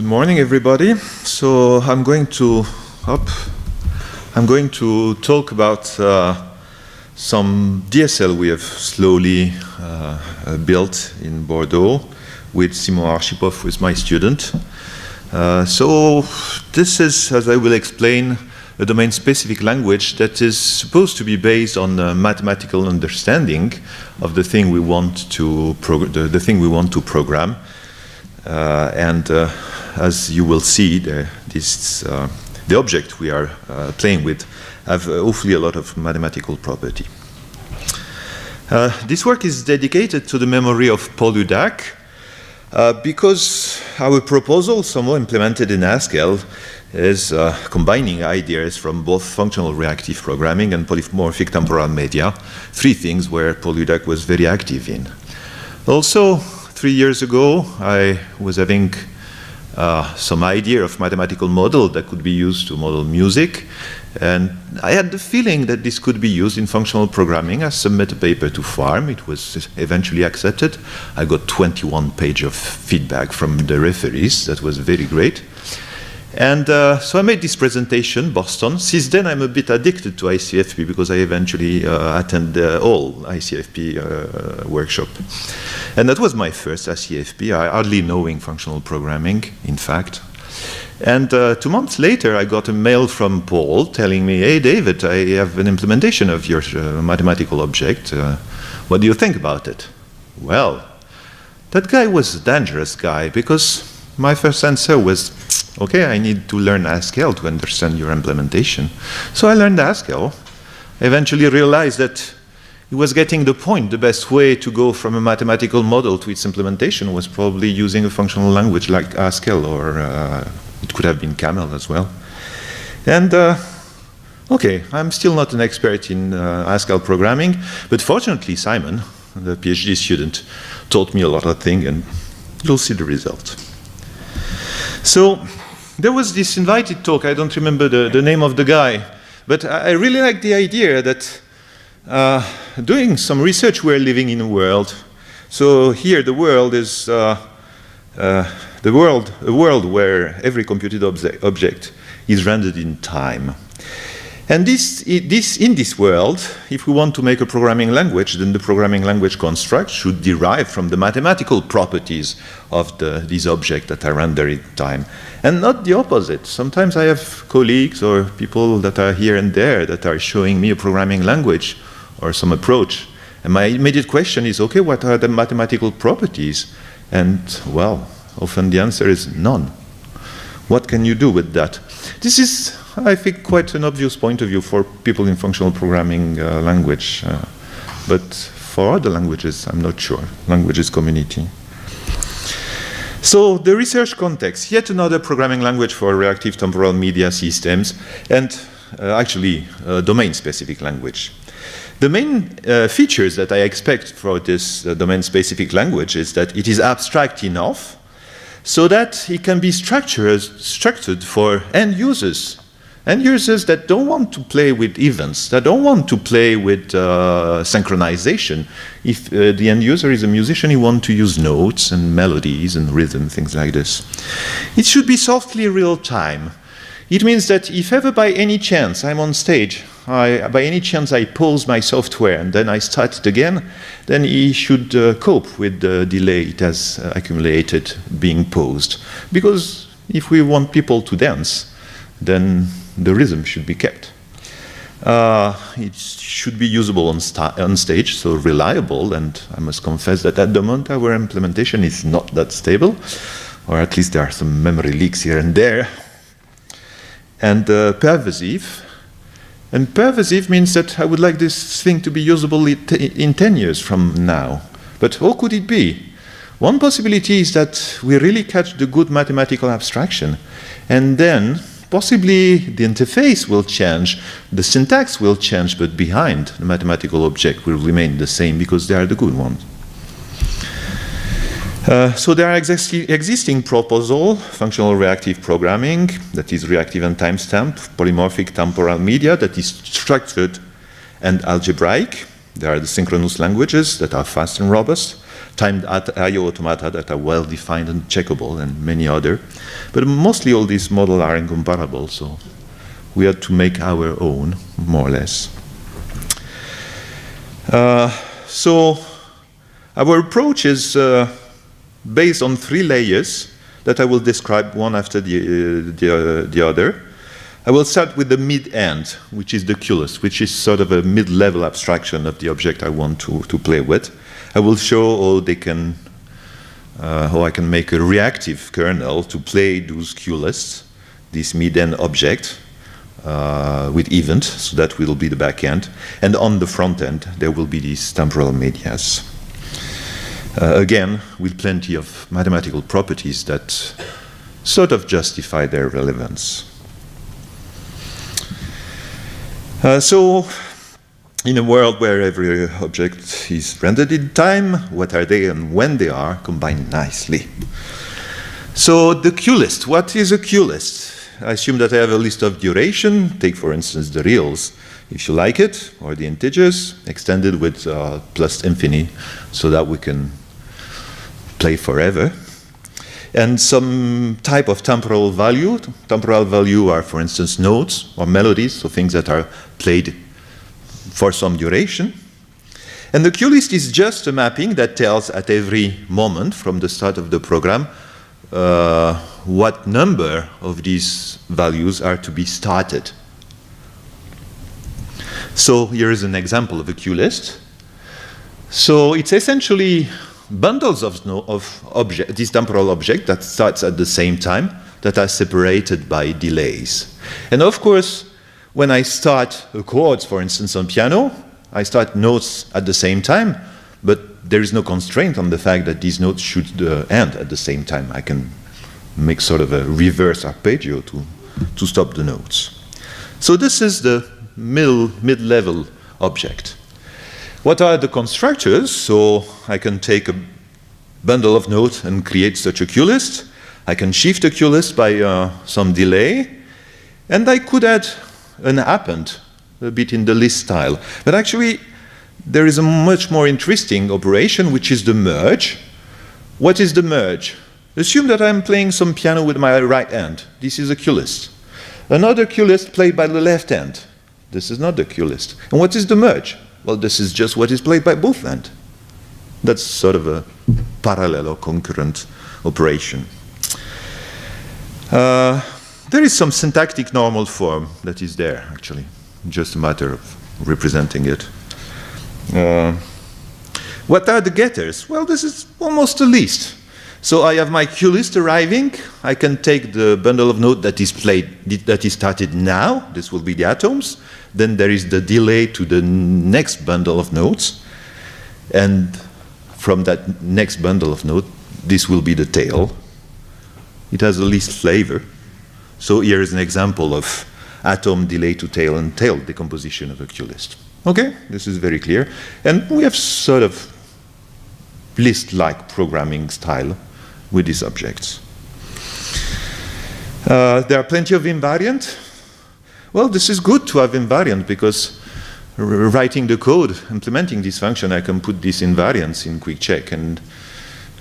Good morning, everybody. So I'm going to talk about some DSL we have slowly built in Bordeaux with Simon Archipov, who is my student. So this is, as I will explain, a domain-specific language that is supposed to be based on a mathematical understanding of the thing we want to program. As you will see, the object we are playing with have hopefully a lot of mathematical property. This work is dedicated to the memory of Paul Hudak because our proposal, somehow implemented in Haskell, is combining ideas from both functional reactive programming and polymorphic temporal media, three things where Paul Hudak was very active in. Also, 3 years ago, I was having some idea of mathematical model that could be used to model music, and I had the feeling that this could be used in functional programming. I submitted a paper to Farm. It was eventually accepted. I got 21 pages of feedback from the referees. That was very great. And so I made this presentation, Boston. Since then, I'm a bit addicted to ICFP because I eventually attend all ICFP workshop. And that was my first ICFP, I hardly knowing functional programming, in fact. And 2 months later, I got a mail from Paul telling me, "Hey, David, I have an implementation of your mathematical object. What do you think about it?" Well, that guy was a dangerous guy because my first answer was, okay, I need to learn Haskell to understand your implementation. So I learned Haskell. I eventually realized that he was getting the point. The best way to go from a mathematical model to its implementation was probably using a functional language like Haskell, or it could have been Camel as well. And okay, I'm still not an expert in Haskell programming, but fortunately Simon, the PhD student, taught me a lot of things, and you'll see the result. So there was this invited talk. I don't remember the name of the guy, but I really like the idea that doing some research, we're living in a world. So here the world is a world where every computed object is rendered in time. And in this world, if we want to make a programming language, then the programming language construct should derive from the mathematical properties of these objects that are rendered in time, and not the opposite. Sometimes I have colleagues or people that are here and there that are showing me a programming language or some approach. And my immediate question is, okay, what are the mathematical properties? And, well, often the answer is none. What can you do with that? This is, I think, quite an obvious point of view for people in functional programming language. But for other languages, I'm not sure. Languages community. So the research context, yet another programming language for reactive temporal media systems, and actually a domain-specific language. The main features that I expect for this domain-specific language is that it is abstract enough so that it can be structured for end users that don't want to play with events, that don't want to play with synchronization. If the end user is a musician, he wants to use notes and melodies and rhythm, things like this. It should be softly real-time. It means that if ever by any chance I'm on stage, by any chance I pause my software and then I start it again, then it should cope with the delay it has accumulated being paused. Because if we want people to dance, then the rhythm should be kept. It should be usable on stage, so reliable, and I must confess that at the moment our implementation is not that stable, or at least there are some memory leaks here and there. And pervasive. And pervasive means that I would like this thing to be usable in 10 years from now. But how could it be? One possibility is that we really catch the good mathematical abstraction, and then possibly the interface will change, the syntax will change, but behind the mathematical object will remain the same because they are the good ones. So there are existing proposals, functional reactive programming, that is reactive and timestamp, polymorphic temporal media, that is structured and algebraic. There are the synchronous languages that are fast and robust. timed I/O automata that are well-defined and checkable, and many other. But mostly all these models are incomparable, so we had to make our own, more or less. So our approach is based on 3 layers that I will describe one after the other. I will start with the mid-end, which is the QList, which is sort of a mid-level abstraction of the object I want to play with. I will show how I can make a reactive kernel to play those QLists, this mid-end object, with event, so that will be the back end. And on the front end, there will be these temporal medias. Again, with plenty of mathematical properties that sort of justify their relevance. So, in a world where every object is rendered in time, what are they and when they are combined nicely. So, the QList. What is a QList? I assume that I have a list of duration. Take, for instance, the reals, if you like it, or the integers, extended with plus infinity, so that we can play forever. And some type of temporal value. Temporal value are, for instance, notes or melodies, so things that are played for some duration. And the QList is just a mapping that tells at every moment from the start of the program what number of these values are to be started. So here is an example of a QList. So it's essentially bundles of these temporal objects that starts at the same time, that are separated by delays. And of course, when I start chords, for instance, on piano, I start notes at the same time, but there is no constraint on the fact that these notes should end at the same time. I can make sort of a reverse arpeggio to stop the notes. So this is the mid-level object. What are the constructors? So I can take a bundle of notes and create such a QList. I can shift a QList by some delay, and I could add an append a bit in the list style. But actually, there is a much more interesting operation, which is the merge. What is the merge? Assume that I'm playing some piano with my right hand. This is a QList. Another QList played by the left hand. This is not the QList. And what is the merge? Well, this is just what is played by both hands. That's sort of a parallel or concurrent operation. There is some syntactic normal form that is there, actually. Just a matter of representing it. What are the getters? Well, this is almost a list. So I have my QList arriving. I can take the bundle of notes that is played, that is started now. This will be the atoms. Then there is the delay to the next bundle of notes. And from that next bundle of notes, this will be the tail. It has a list flavor. So here is an example of atom delay to tail and tail decomposition of a QList. Okay, this is very clear. And we have sort of list-like programming style with these objects. There are plenty of invariant. Well, this is good to have invariant because writing the code, implementing this function, I can put these invariants in quick check. And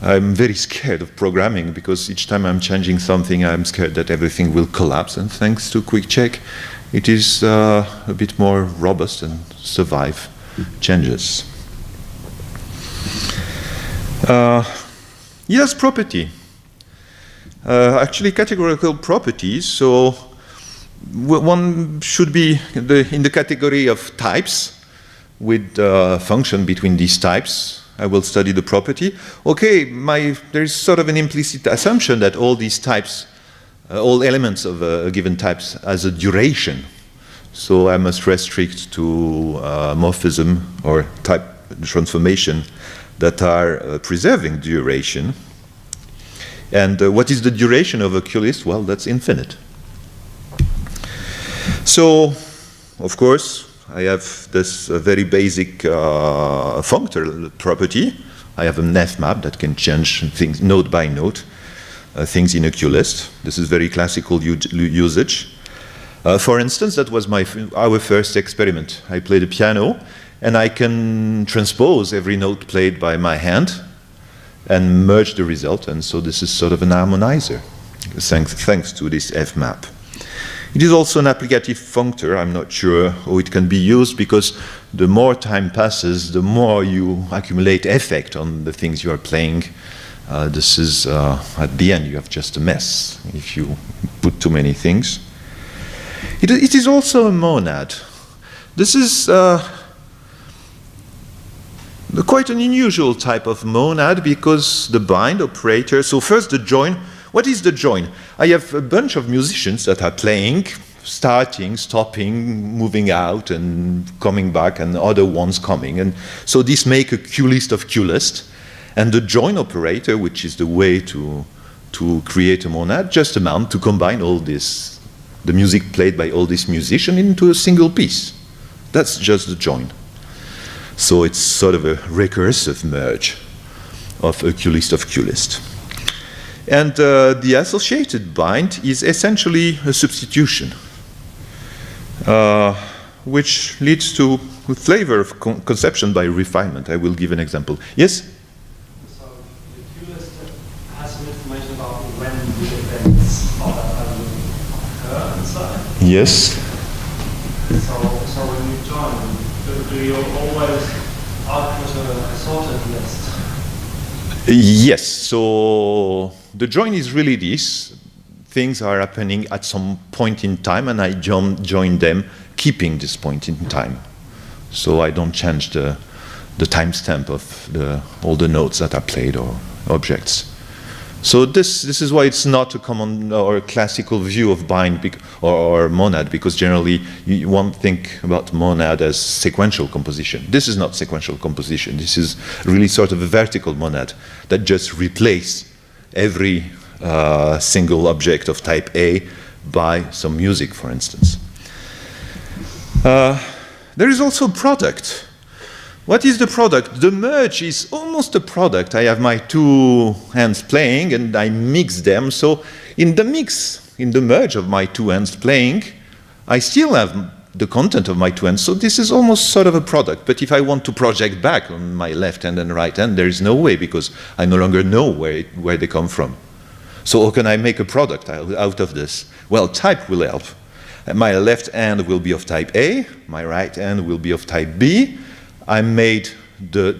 I'm very scared of programming because each time I'm changing something, I'm scared that everything will collapse. And thanks to quick check, it is a bit more robust and survive changes. Yes, property. Actually, categorical properties. So one should be in the category of types with a function between these types. I will study the property. Okay, there is sort of an implicit assumption that all these types, all elements of a given type has a duration. So I must restrict to morphism or type transformation that are preserving duration. And what is the duration of a QList? Well, that's infinite. So, of course, I have this very basic functor property. I have an F map that can change things node by node, things in a QList. This is very classical usage. For instance, that was our first experiment. I played a piano, and I can transpose every note played by my hand and merge the result. And so this is sort of an harmonizer, thanks to this F map. It is also an applicative functor. I'm not sure how it can be used, because the more time passes, the more you accumulate effect on the things you are playing. This is, at the end, you have just a mess if you put too many things. It is also a monad. This is quite an unusual type of monad, because the bind operator, so first the join. What is the join? I have a bunch of musicians that are playing, starting, stopping, moving out, and coming back, and other ones coming. And so this make a Q list of Q list. And the join operator, which is the way to create a monad, just amount to combine all this, the music played by all these musicians, into a single piece. That's just the join. So it's sort of a recursive merge of a Q list of Q list. And the associated bind is essentially a substitution, which leads to a flavor of conception by refinement. I will give an example. Yes? So the Q list has some information about when the events occur inside? Yes. So when you join, do you always output a sorted list? Yes, so the join is really this. Things are happening at some point in time, and I join them, keeping this point in time. So I don't change the timestamp of all the notes that are played or objects. So this is why it's not a common or classical view of bind or monad, because generally you won't think about monad as sequential composition. This is not sequential composition. This is really sort of a vertical monad that just replaces every single object of type A by some music, for instance. There is also a product. What is the product? The merge is almost a product. I have my two hands playing and I mix them. So in the mix, in the merge of my two hands playing, I still have the content of my two hands. So this is almost sort of a product. But if I want to project back on my left hand and right hand, there is no way, because I no longer know where they come from. So how can I make a product out of this? Well, type will help. My left hand will be of type A. My right hand will be of type B. I made the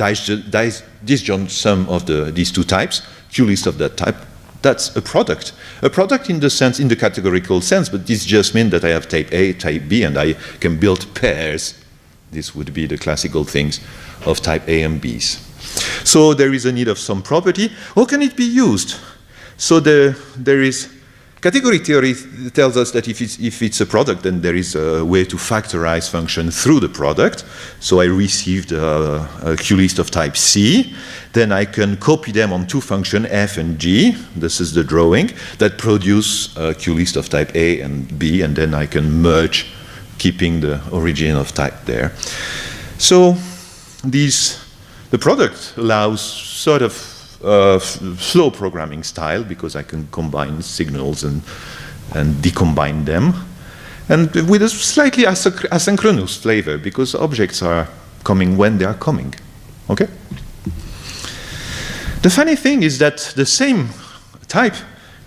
disjoint sum of these two types, Q list of that type. That's a product. A product in the sense, in the categorical sense, but this just means that I have type A, type B, and I can build pairs. This would be the classical things of type A and Bs. So there is a need of some property. How can it be used? So there is category theory tells us that if it's a product, then there is a way to factorize function through the product. So I received a Q list of type C. Then I can copy them on two functions, F and G. This is the drawing that produce a Q list of type A and B, and then I can merge, keeping the origin of type there. So the product allows sort of flow programming style, because I can combine signals and decombine them, and with a slightly asynchronous flavor, because objects are coming when they are coming. Okay? The funny thing is that the same type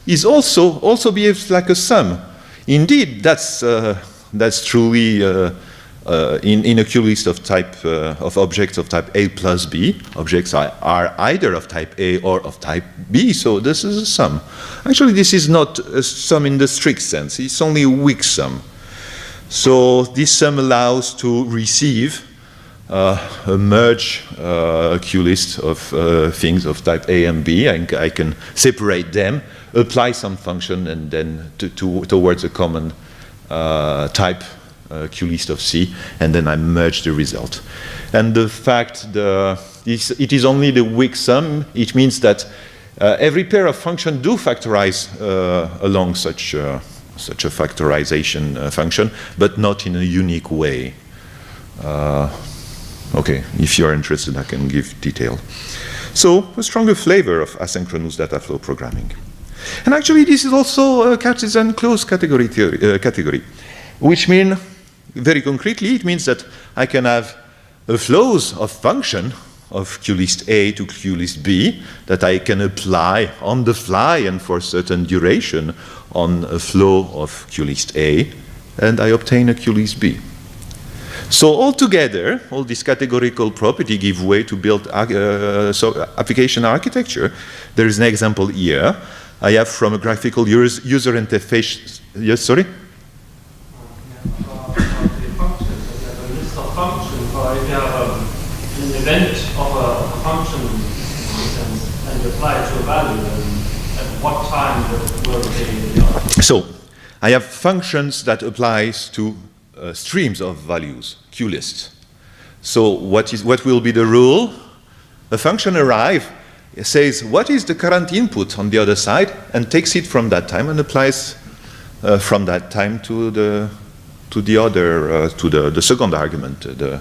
is also behaves like a sum. Indeed, that's truly in a Q list of type of objects of type A plus B. Objects are either of type A or of type B, so this is a sum. Actually, this is not a sum in the strict sense. It's only a weak sum. So this sum allows to receive a merge Q list of things of type A and B. I can separate them, apply some function, and then towards a common type Q list of C, and then I merge the result. And the fact it is only the weak sum, it means that every pair of functions do factorize along such a factorization function, but not in a unique way. Okay, if you're interested, I can give detail. So a stronger flavor of asynchronous data flow programming. And actually, this is also a Cartesian closed category category, which means, very concretely, it means that I can have flows of function of QList A to QList B that I can apply on the fly and for a certain duration on a flow of QList A, and I obtain a QList B. So altogether, all this categorical property give way to build application architecture. There is an example here. I have from a graphical user interface. Yes, sorry? If you have an event of a function instance and you apply it to a value, then at what time will the output? So I have functions that applies to streams of values, QList. So what will be the rule? A function arrive, it says what is the current input on the other side, and takes it from that time and applies from that time to the second argument, the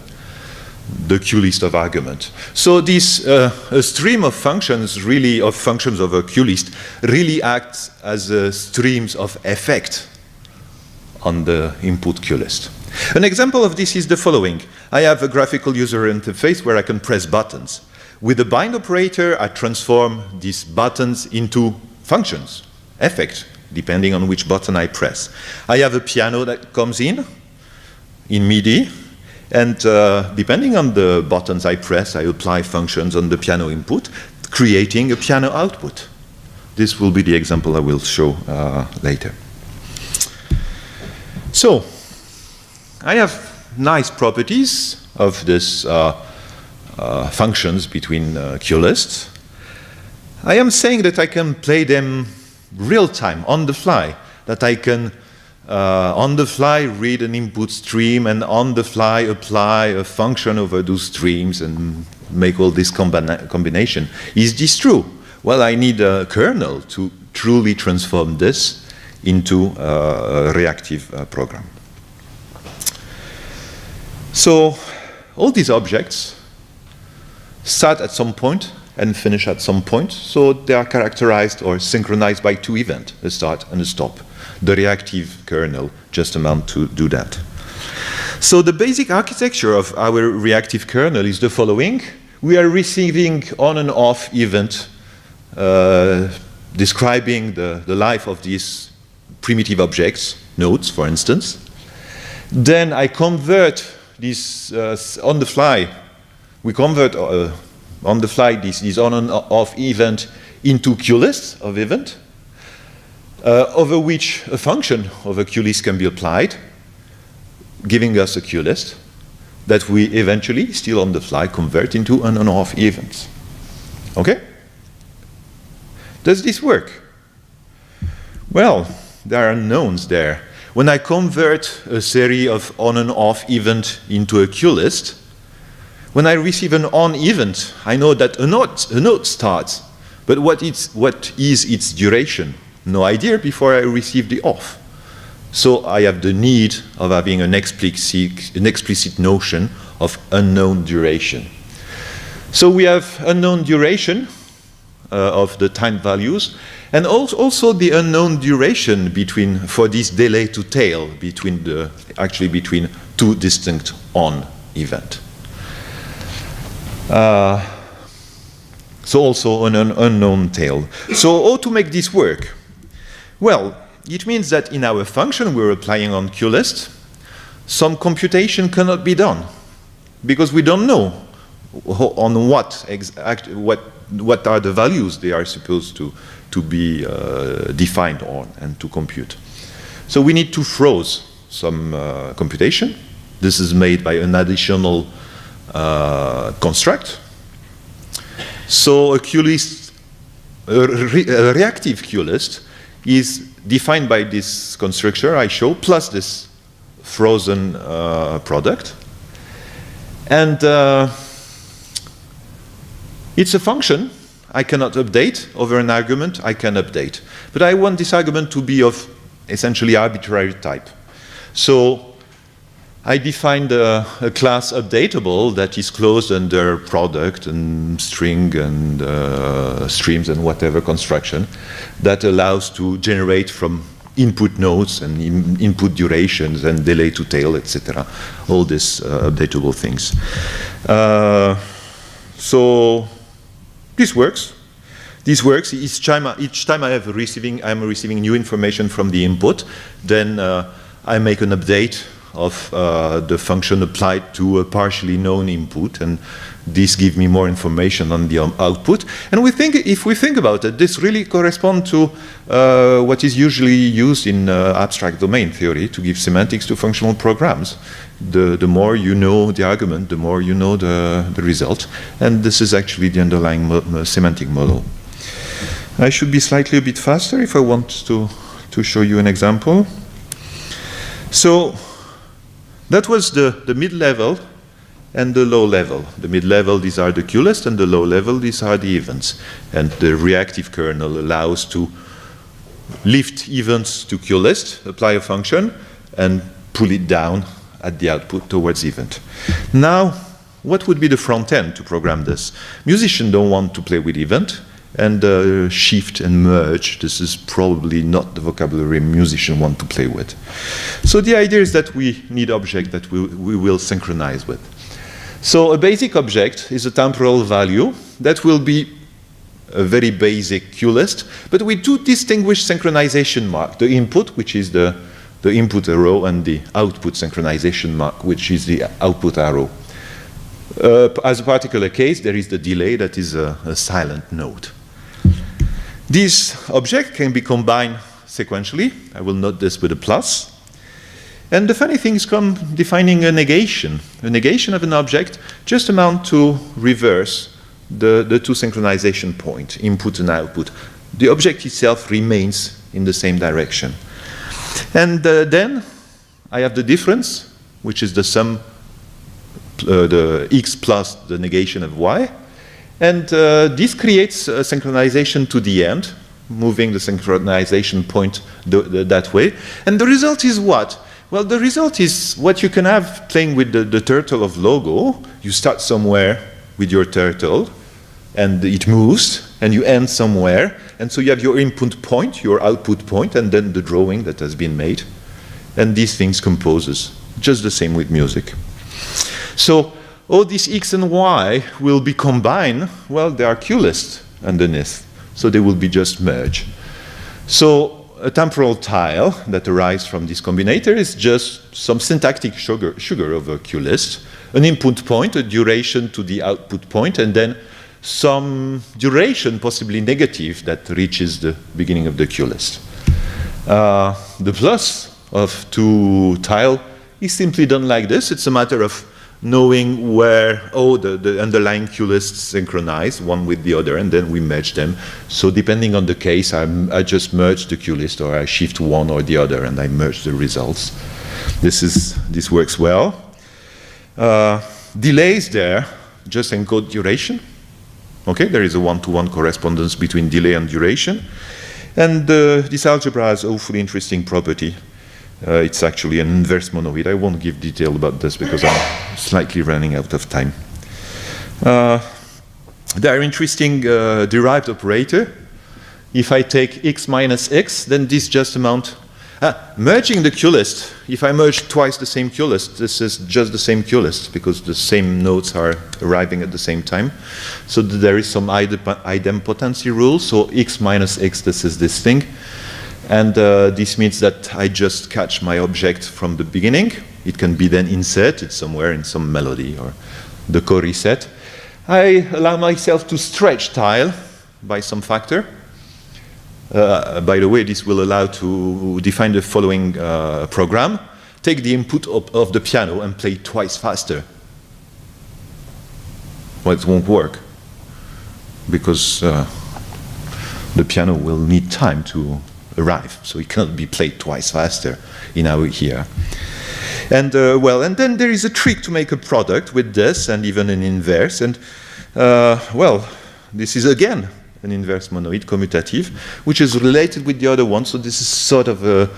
QList of argument. So this a stream of functions of a QList really acts as streams of effect on the input QList. An example of this is the following. I have a graphical user interface where I can press buttons. With the bind operator, I transform these buttons into functions, effect, depending on which button I press. I have a piano that comes in MIDI, and depending on the buttons I press, I apply functions on the piano input, creating a piano output. This will be the example I will show later. So, I have nice properties of this functions between QLists. I am saying that I can play them real time, on the fly, that I can on the fly read an input stream and on the fly apply a function over those streams and make all this combination. Is this true? Well, I need a kernel to truly transform this into a reactive program. So all these objects start at some point and finish at some point, so they are characterized or synchronized by two events, a start and a stop. The reactive kernel just amounts to do that. So the basic architecture of our reactive kernel is the following. We are receiving on and off event describing the life of these primitive objects, nodes, for instance. Then I convert this on the fly. We convert on the fly this on and off event into QList of event, over which a function of a QList can be applied, giving us a QList that we eventually, still on the fly, convert into on and off events. Okay? Does this work? Well, there are unknowns there. When I convert a series of on and off event into a QList, when I receive an on event, I know that a node starts, but what is its duration? No idea before I receive the off. So I have the need of having an explicit notion of unknown duration. So we have unknown duration of the time values, and also the unknown duration for this delay to tail between two distinct on event. So also an unknown tail. So how to make this work? Well, it means that in our function we're applying on QList, some computation cannot be done because we don't know on what are the values they are supposed to be defined on and to compute. So we need to freeze some computation. This is made by an additional construct. So a QList, a reactive QList, is defined by this constructor I show, plus this frozen product. And it's a function I cannot update. Over an argument I can update. But I want this argument to be of essentially arbitrary type. So I defined a class updatable that is closed under product and string and streams and whatever construction that allows to generate from input nodes and input durations and delay to tail, etc. All these updatable things. So this works. This works. Each time I'm receiving new information from the input, then I make an update of the function applied to a partially known input, and this gives me more information on the output. And if we think about it, this really corresponds to what is usually used in abstract domain theory to give semantics to functional programs. The more you know the argument, the more you know the result. And this is actually the underlying semantic model. I should be slightly a bit faster if I want to show you an example. So that was the mid-level and the low-level. The mid-level, these are the QList, and the low-level, these are the events. And the reactive kernel allows to lift events to QList, apply a function, and pull it down at the output towards event. Now, what would be the front end to program this? Musicians don't want to play with event, and shift and merge, this is probably not the vocabulary musicians want to play with. So the idea is that we need objects that we will synchronize with. So a basic object is a temporal value that will be a very basic QList, but we do distinguish synchronization mark, the input, which is the input arrow, and the output synchronization mark, which is the output arrow. As a particular case, there is the delay that is a silent note. This object can be combined sequentially. I will note this with a plus. And the funny things come defining a negation. A negation of an object just amounts to reverse the two synchronization points, input and output. The object itself remains in the same direction. And then I have the difference, which is the sum, the x plus the negation of y. And this creates a synchronization to the end, moving the synchronization point that way. And the result is what? Well, the result is what you can have playing with the turtle of Logo. You start somewhere with your turtle, and it moves, and you end somewhere. And so you have your input point, your output point, and then the drawing that has been made. And these things composes, just the same with music. So all these x and y will be combined. Well, they are QList underneath, so they will be just merged. So a temporal tile that arises from this combinator is just some syntactic sugar of a QList, an input point, a duration to the output point, and then some duration, possibly negative, that reaches the beginning of the QList. The plus of two tile is simply done like this. It's a matter of knowing where, the underlying QLists synchronize one with the other, and then we merge them. So depending on the case, I just merge the QList, or I shift one or the other, and I merge the results. This works well. Delays there just encode duration. Okay, there is a one-to-one correspondence between delay and duration. And this algebra has a hopefully interesting property. It's actually an inverse monoid. I won't give detail about this because I'm slightly running out of time. There are interesting derived operator. If I take x minus x, then this just amount. Merging the QList, if I merge twice the same QList, this is just the same QList because the same nodes are arriving at the same time. So there is some idempotency rule. So x minus x, this is this thing. And this means that I just catch my object from the beginning. It can be then inserted somewhere in some melody or the co-reset. I allow myself to stretch tile by some factor. By the way, this will allow to define the following program. Take the input of the piano and play twice faster. Well, it won't work because the piano will need time to arrive, so it cannot be played twice faster in our ear. And and then there is a trick to make a product with this, and even an inverse. And this is again an inverse monoid commutative, which is related with the other one. So this is sort of a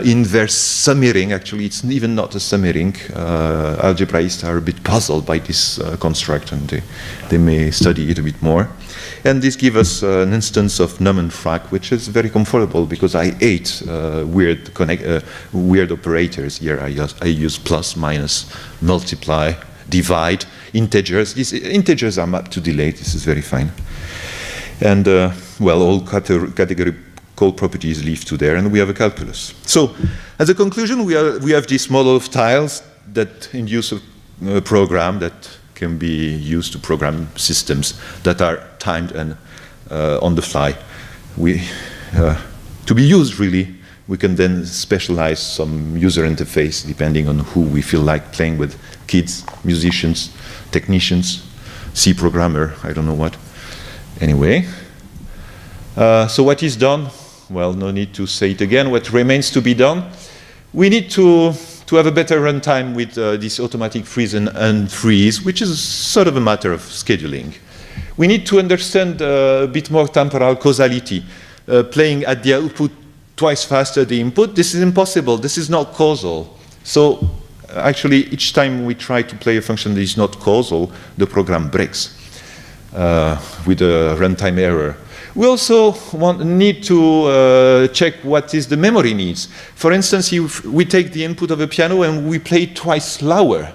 inverse summiring. Actually, it's even not a summiring. Algebraists are a bit puzzled by this construct, and they may study it a bit more. And this gives us an instance of num and frac, which is very comfortable because I hate weird operators. Here I use plus, minus, multiply, divide, integers. These integers are mapped to delay. This is very fine. And, well, all categorical properties leave to there, and we have a calculus. So, as a conclusion, we have this model of tiles that induce a program that can be used to program systems that are timed and on the fly. To be used, really, we can then specialize some user interface depending on who we feel like playing with: kids, musicians, technicians, C programmer, I don't know what. Anyway, so what is done? Well, no need to say it again. What remains to be done? We need to have a better runtime with this automatic freeze and unfreeze, which is sort of a matter of scheduling. We need to understand a bit more temporal causality. Playing at the output twice faster the input, this is impossible. This is not causal. So actually, each time we try to play a function that is not causal, the program breaks with a runtime error. We also need to check what is the memory needs. For instance, if we take the input of a piano and we play it twice slower,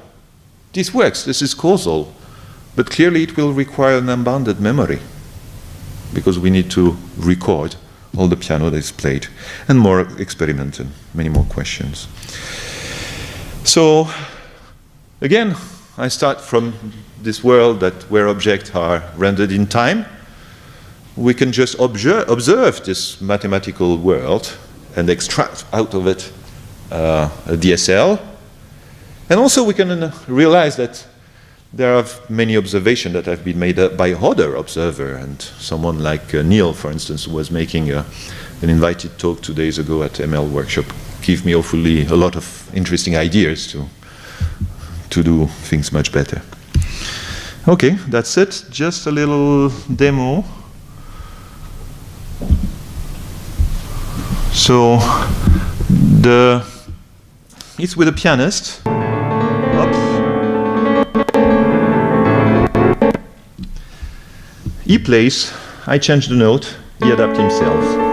this works. This is causal. But clearly, it will require an unbounded memory, because we need to record all the piano that is played, and more experiment and many more questions. So, again, I start from this world where objects are rendered in time. We can just observe this mathematical world and extract out of it a DSL. And also we can realize that there are many observations that have been made by other observers, and someone like Neil, for instance, who was making an invited talk 2 days ago at ML workshop, gave me hopefully a lot of interesting ideas to do things much better. Okay, that's it. Just a little demo. So it's with a pianist. He plays, I change the note, he adapts himself.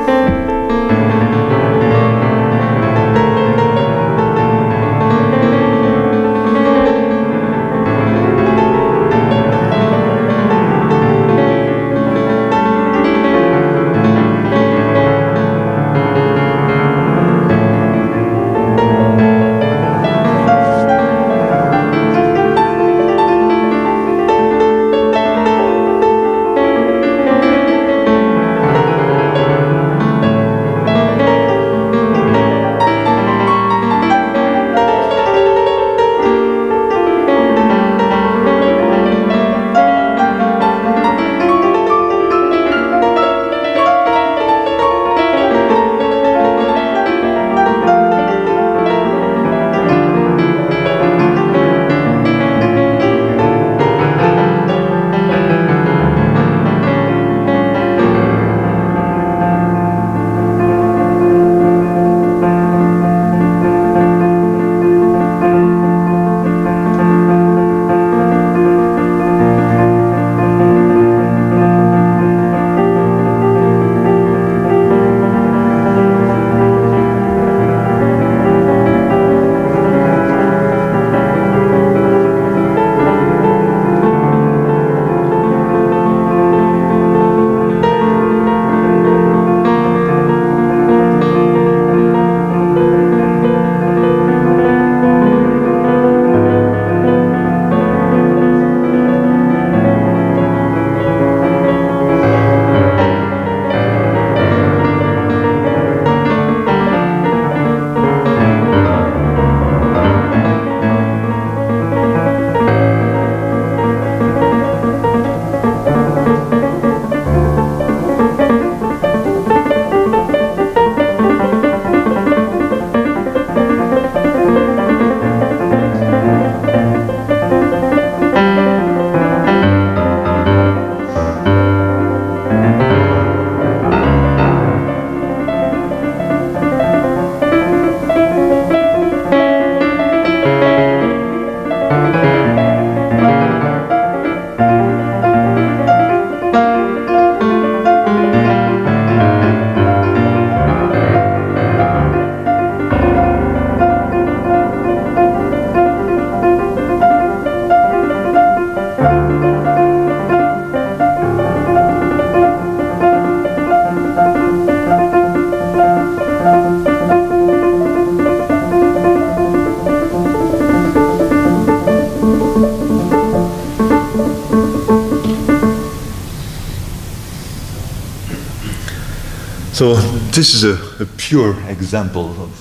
So this is a pure example of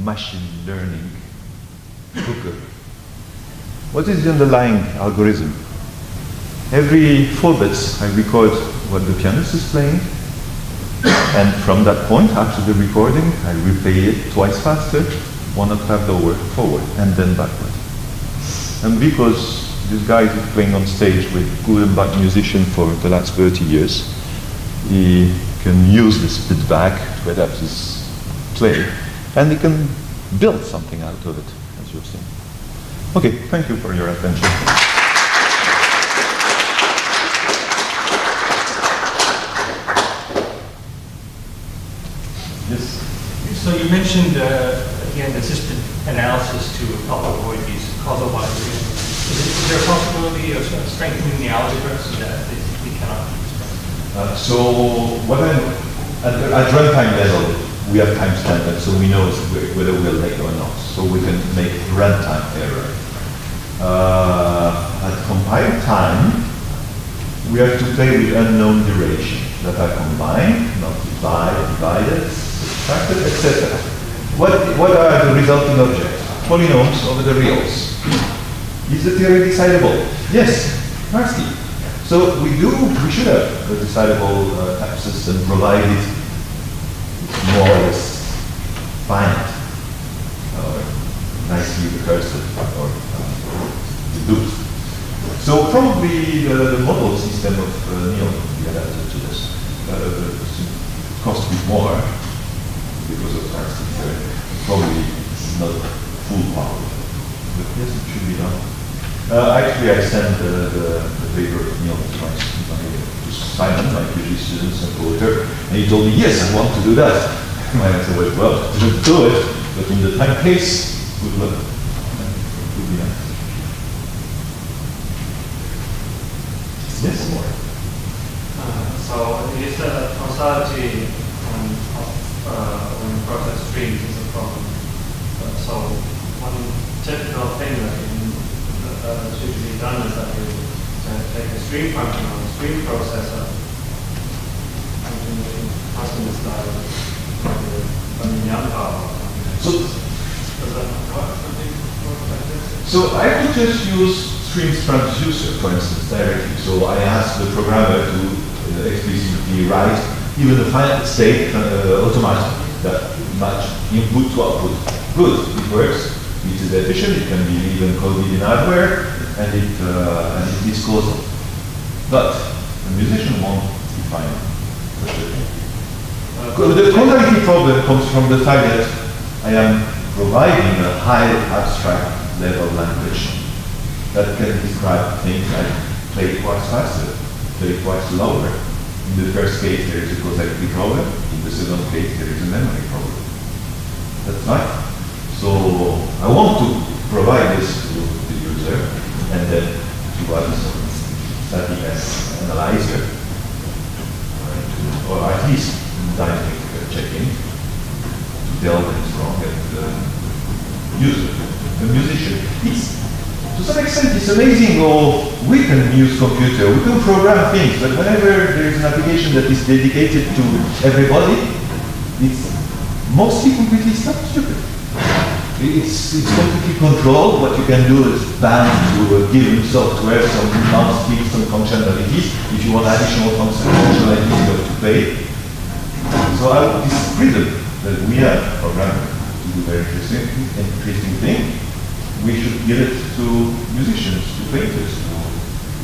machine learning hookup. What is the underlying algorithm? Every 4 bits, I record what the pianist is playing, and from that point, after the recording, I replay it twice faster, 1 octave lower, forward, and then backward. And because this guy is playing on stage with good and bad musicians for the last 30 years, he can use this feedback to adapt his play, and he can build something out of it, as you've seen. Okay, thank you for your attention. Yes? So you mentioned, again, assisted analysis to help avoid these causal violations. Is there a possibility of strengthening the algebra so that we cannot be expressed? So what at runtime level, we have timestamp, and so we know whether we're late or not. So we can make runtime error. At compile time, we have to play with unknown duration that are combined, multiplied, divided, subtracted, etc. What are the resulting objects? Polynomials over the reals. Is the theory decidable? Yes, nasty. So we should have a decidable type system provided it's more or less finite, nicely recursive, or reduced. So probably the model system of Neon will be adapted to this. Cost a bit more because of nasty theory. Probably not full power, but yes, it should be done. Actually, I sent the paper of Neil to Simon, my PhD students and co-author, and he told me, yes, I want to do that. And I said, well, didn't do it, but in the time case, good luck. Good nice. Yes, more. So you said that causality when you process streams is a problem. So one typical thing that should be done is that you take a stream function on a stream processor and you can custom this style running the power. So does that work? Something like this? So I could just use streams transducer, for instance, directly. So I ask the programmer to explicitly write even the final state automatically that match input to output. Good, it works. It is efficient, it can be even coded in hardware, and it is causal. But the musician won't define such a thing. The causality problem comes from the fact that I am providing a high abstract level language that can describe things like play twice faster, play twice lower. In the first case, there is a causality problem. In the second case, there is a memory problem. That's right. So I want to provide this to the user and then to run some static analyzer, or at least dynamic checking to tell when it's wrong and the user, the musician. To some extent, it's amazing how we can use computer, we can program things, but whenever there is an application that is dedicated to everybody, it's mostly completely stupid. It's completely controlled. What you can do is bound to a given software, some non-speak, some functionalities. If you want additional functionalities, you have to pay. So this freedom that we have programmed to do very interesting thing, we should give it to musicians, to painters.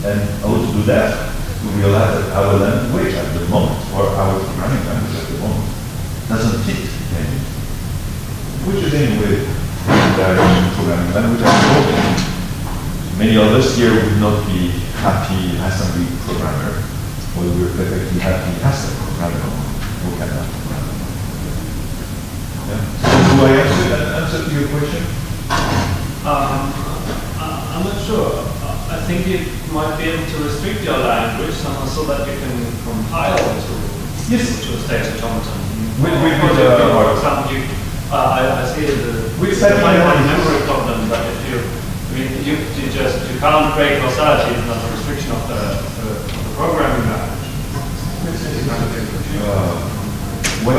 And how to do that? To realize that our language at the moment, or our programming language at the moment, doesn't fit anything. Which is anyway direction programming language I'm hoping. Many of us here would not be happy assembly programmer, or we're perfectly happy assembly programmer who cannot program. Yeah. So do I answer to your question? I'm not sure. I think you might be able to restrict your language so that you can compile to a state automaton. For example, I see the memory problem, but if you can't break causality, it's not a restriction of the programming language. When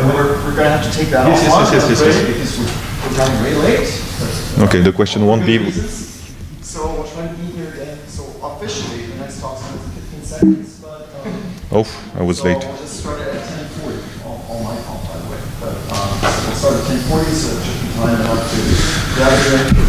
to take that Yes, yes, offline, yes, yes, I'm yes, afraid, because we're running way late. Okay, the question won't be. So we're trying to be here then, so officially, the next talk's going to be 15 seconds, but... Oh, I was so late. we'll just start at 10:40, all my fault, by the way. But so we'll start at 10:40, so it should be time enough to grab your